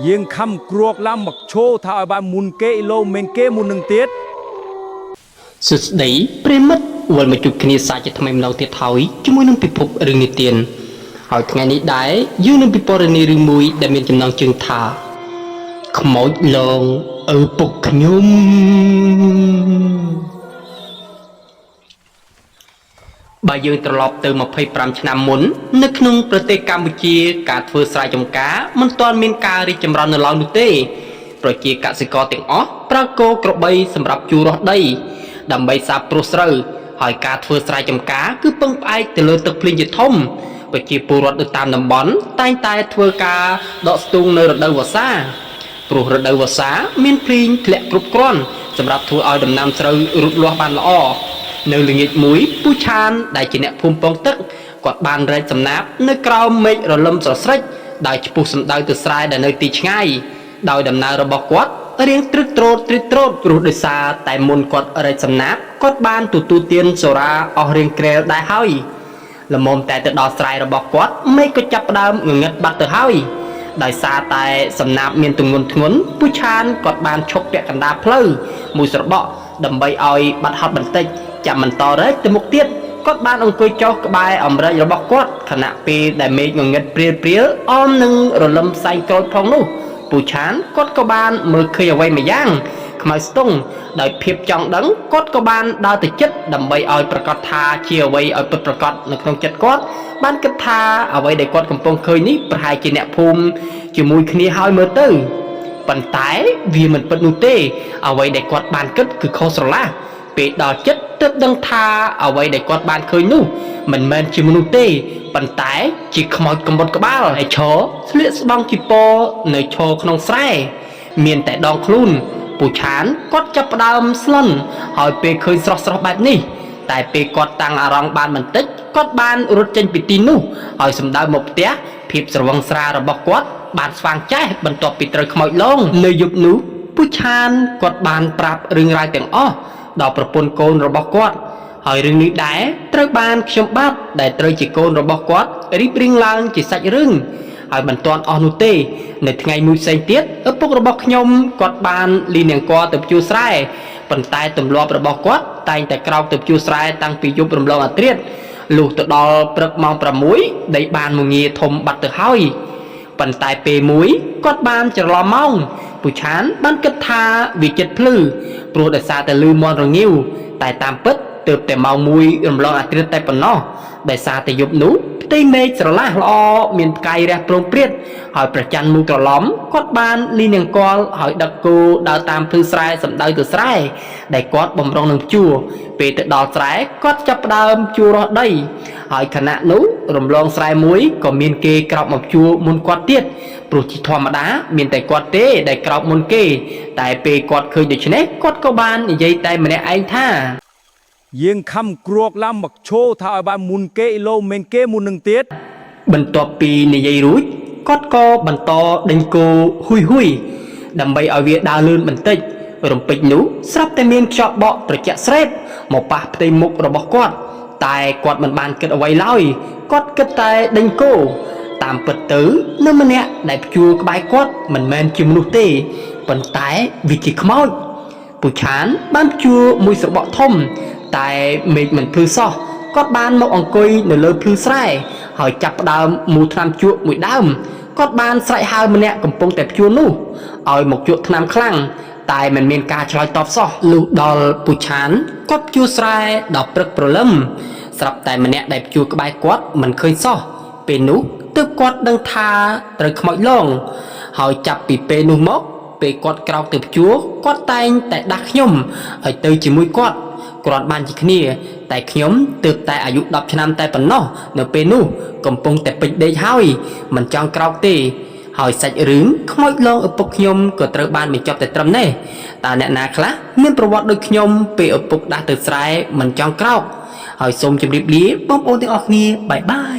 យើងខំគ្រួកឡាំមកឈោថាឲ្យបានមុនគេឡូមេងគេមុននឹងទៀតសួស្តីប្រិមិត្តវិលមកជួបគ្នាសាជាថ្មីម្ដងទៀតហើយជាមួយនឹងពិភពរឿងនិទានហើយថ្ងៃនេះដែរយើងនឹងពិពណ៌នារឿងមួយដែលមានចំណងជើងថាខ្មោចលងឪពុកខ្ញុំបើយើងត្រឡប់ទៅ25ឆ្នាំមុននៅក្នុងប្រទេសកម្ពុជាការធ្វើស្រែចម្ការមិនទាន់មានការរីកចម្រើននៅឡើយនោះទេប្រជាកសិករទាំងអស់ប្រើគោក្របីសម្រាប់ជួររាស់ដីដើម្បីសាបព្រោះស្រូវហើយការធ្វើស្រែចម្ការគឺពឹងផ្អែកទៅលើទឹកភ្លៀងជាធំប្រជាពលរដ្ឋនៅតាមតំបន់តែងតែធ្វើការដកស្ទូងនៅរដូវវស្សាព្រោះរដូវវស្សាមានភ្លៀងធ្លាក់គ្រប់គ្រាន់សម្រាប់ធ្វើឲ្យដំណាំស្រូវរូតលាស់បានល្អនៅល្ងាចមួយពូឆានដែលជាអ្នកភូមិពងទឹកគាត់បានរែកសំណាបនៅក្រោមមេឃរលឹមស្រស្រិចដោយឆ្ពុះសំដៅទៅស្រែដែលនៅទីឆ្ងាយដោយដំណើររបស់គាត់រៀងទ្រឹកទ្រោតព្រោះដោយសារតែមុនគាត់រែកសំណាបគាត់បានទទួលទានសូរ៉ាអស់រៀងក្រែលដែរហើយល្មមតែទៅដល់ស្រែរបស់គាត់មេឃក៏ចាប់ផ្ដើមងងឹតបាត់ទៅហើយដោយសារតែសំណាបមានទម្ងន់ធ្ងន់ពូឆានគាត់បានឈប់ពាក់កណ្ដាលផ្លូវមួយស្របក់ដើម្បីឲ្យបាត់ហត់បន្តិចចាំបន្តរែកទៅមុខទៀតគាត់បានអង្គុយចុះក្បែរអម្រែករបស់គាត់ខណៈពេលដែលមេឃងងឹតព្រាលអមនឹងរលឹមផ្សែងក្រូចផងនោះពូឆានគាត់ក៏បានមើលឃើញអ្វីមួយយ៉ាងខ្មៅស្ទង់ដោយភាពចង់ដឹងគាត់ក៏បានដើរទៅជិតដើម្បីឲ្យប្រកាសថាជាអ្វីឲ្យពិតប្រាកដនៅក្នុងចិត្តគាត់បានគិតថាអ្វីដែលគាត់កំពុងឃើញនេះប្រហែលជាអ្នកភូមិជាមួយគ្នាហើយមើលទៅប៉ុន្តែវាមិនពិតនោះទេអ្វីដែលគាត់បានគិតគឺខុសស្រឡះពេលដល់ចិត្តទើបដឹងថាអ្វីដែលគាត់បានឃើញនោះមិនមែនជាមនុស្សទេប៉ុន្តែជាខ្មោចកំបុតក្បាលហើយឈរស្លៀកស្បង់ជីពរនៅឈរក្នុងស្រែមានតែដងខ្លួនពូឆានគាត់ចាប់ផ្ដើមស្លន់ហើយពេលឃើញស្រស់បែបនេះតែពេលគាត់តាំងអារម្មណ៍បានបន្តិចគាត់បានរត់ចេញពីទីនោះហើយសម្ដៅមកផ្ទះភាពស្រវឹងស្រាលរបស់គាត់បានស្វាងចែសបន្ទាប់ពីត្រូវខ្មោចលងនៅយប់នោះពូឆានគាត់បានប្រាប់រឿងរ៉ាវទាំងអស់ដល់ប្រពន្ធកូនរបស់គាត់ហើយរឿងនេះដែរត្រូវបានខ្ញុំបាទដែលត្រូវជាកូនរបស់គាត់រៀបរៀងឡើងជាសាច់រឿងហើយមិនទាន់អស់នោះទេនៅថ្ងៃមួយផ្សេងទៀតឪពុករបស់ខ្ញុំគាត់បានលីនង្គ័រទៅភ្ជួរស្រែប៉ុន្តែទម្លាប់របស់គាត់តែងតែក្រោកទៅភ្ជួរស្រែតាំងពីយប់រំលងអាធ្រាត្រលុះទៅដល់ព្រឹកម៉ោង6ដីបានមងាធំបាត់ទៅហើយប៉ុន្តែពេលមួយគាត់បានច្រឡំម៉ោងពូឆានបានគិតថាវាចិត្តភ្លឺព្រោះដោយសារតែលឺមន់រងាវតែតាមពិតទើបតែម៉ោង1រំលងអាធ្រាត្រតែប៉ុណ្ណោះដោយសារតែយប់នោះផ្ទៃមេឃស្រឡះល្អមានផ្កាយរះព្រោងព្រាតហើយប្រច័ណ្ឌមូលក្រឡំគាត់បានលីនង្គ័រហើយដឹកគោដើរតាមភ្លឺស្រែសម្ដៅទៅស្រែដែលគាត់បំរុងនឹងជួរពេលទៅដល់ស្រែគាត់ចាប់ផ្ដើមជួររាស់ដីហើយខណៈនោះរំលងស្រែមួយក៏មានគេក្រោកមកជួរមុនគាត់ទៀតព្រោះជាធម្មតាមានតែគាត់ទេដែលក្រោកមុនគេតែពេលគាត់ឃើញដូច្នេះគាត់ក៏បាននិយាយតែម្នាក់ឯងថាយើងខំគ្រួកឡាំមកឈោថាឲ្យបានមុនគេឡូមេងគេមុននឹងទៀតបន្ទាប់ពីនិយាយរួចគាត់ក៏បន្តដេញគោហ៊ុយដើម្បីឲ្យវាដើរលឿនបន្តិចរំពេចនោះស្រាប់តែមានខ្យល់បក់ត្រជាក់ស្រេបមកប៉ះផ្ទៃមុខរបស់គាត់តែគាត់មិនបានគិតអ្វីឡើយគាត់គិតតែដេញគោតាមពិតទៅនៅម្នាក់ដែលព្យួរក្បែរគាត់មិនមែនជាមនុស្សទេប៉ុន្តែវាជាខ្មោចពូឆានបានព្យួរមួយស្របក់ធំតែមេឃមិនភ្លឺសោះគាត់បានមកអង្គុយនៅលើភ្លឺស្រែហើយចាប់ផ្ដើមមូលថ្នាំជក់មួយដើមគាត់បានស្រែកហៅម្នាក់កំពុងតែព្យួរនោះឲ្យមកជក់ថ្នាំខ្លាំងតែមិនមានការឆ្លើយតបសោះលុះដល់ពូឆានគាត់ព្យួរស្រែដល់ព្រឹកព្រលឹមស្រាប់តែម្នាក់ដែលព្យួរក្បែរគាត់មិនឃើញសោះពេលនោះទើបគាត់ដឹងថាត្រូវខ្មោចលងហើយចាប់ពីពេលនោះមកពេលគាត់ក្រោកទៅព្យួរគាត់តែងតែដាស់ខ្ញុំឲ្យទៅជាមួយគាត់គ្រាន់បានជាគ្នាតែខ្ញុំទើបតែអាយុ10ឆ្នាំតែប៉ុណ្ណោះនៅពេលនោះកំពុងតែពេញដេកហើយមិនចង់ក្រោកទេហើយសាច់រឿងខ្មោចលងឪពុកខ្ញុំក៏ត្រូវបានបញ្ចប់តែត្រឹមនេះតើអ្នកណាខ្លះមានប្រវត្តិដូចខ្ញុំពេលឪពុកដាស់ទៅស្រែមិនចង់ក្រោកហើយសូមជម្រាបលាបងប្អូនទាំងអស់គ្នាបាយបាយ